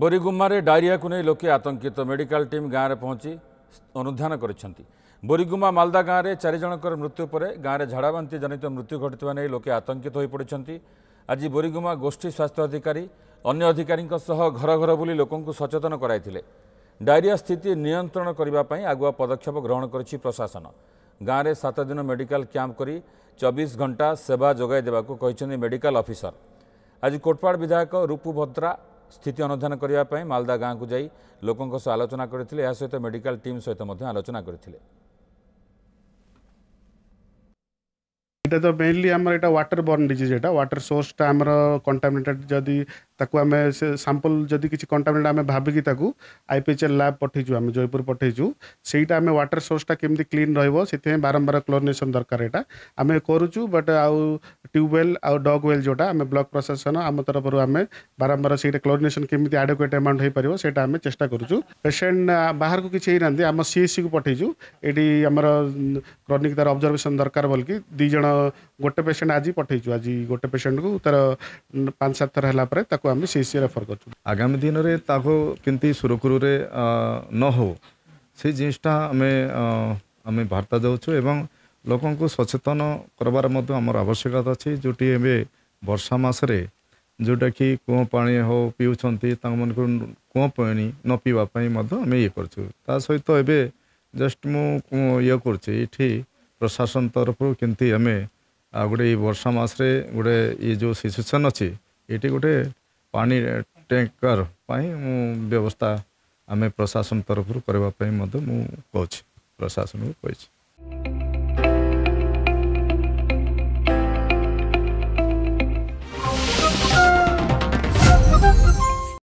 Boriguma diarrhoea को नहीं लोके आतंकित मेडिकल टीम गाँव में पहुंची अनुधान कर बोरीगुम्मा मालदा गाँव में 4 जनकर मृत्यु पर गाँव में झाड़ाबांति जनित मृत्यु घटता नहीं लोके आतंकित हो पड़ते। आज बोरीगुम्मा गोष्ठी स्वास्थ्य अधिकारी अन्य अधिकारी घर घर बुली लोक सचेतन कराइथिले। डायरिया स्थिति नियंत्रण करने आगुआ पदक्षेप ग्रहण कर प्रशासन। गाँव में 7 दिन मेडिकल कैंप कर 24 घंटा सेवा जोगाई देवाक मेडिकल ऑफिसर। आज कोटपाड़ विधायक रूपू भद्रा स्थिति अनुधान करने मालदा गाँव को जाई लोकों सह आलोचना करते सहित मेडिकल टीम सहित आलोचना करते। तो मेनली आमर एटा वाटर बर्न डिजीज एटा वाटर सोर्स टा आमर कंटामिनेटेड जदि ताकू आमे से सैंपल जदि किसी कंटामिनेट आमे भाबिकी ताकू आईपीएचएल लैब पठेजु आमे जयपुर पठेजु सेटा आमे वाटर सोर्स टा केमती क्लीन रहइबो सेथे बारंबार क्लोरिनेशन दरकार एटा आमे करूचु। बट आउ ट्यूबवेल आउ डॉग वेल जोटा आमे ब्लॉक प्रशासन आम तरफ आमे बारंबार सेटा क्लोरिनेशन केमती एडेक्वेट अमाउंट हो पारिबो सेटा आमे चेष्टा करूचु। पेशेंट बाहर को किछि नांदी आम सीएससी को पठेजु एडी हमर क्रॉनिक तार ऑब्जर्वेशन दरकार बोलकी 2 जण गोटे पेशेंट आज पठेजु। आज गोटे पेशेंट को तार 5-7 थर हला परे ताको आम सीएससी रेफर करछु। आगामी दिन रे ताको केंती सुरखुरु रे न हो से जिनिसटा आमे वार्ता जाउछु एवं लोकों को सचेतन करबार मध्य हमर आवश्यकता अछि। जोटी एबे वर्षा मास रे जोटा कि कुओ पानी हो पिउछंती तांग मन को कुओ पानी न पीवा पई मध्य आमे ये करछु। ता सहित एबे जस्ट मु ये करछि इठी प्रशासन तरफ केंती आमे गोटे वर्षा मास रे गोटे ये जो सिचुएशन अच्छी ये गोटे पानी टैंकर व्यवस्था आमे प्रशासन तरफ करने मु कहूँ प्रशासन को कही।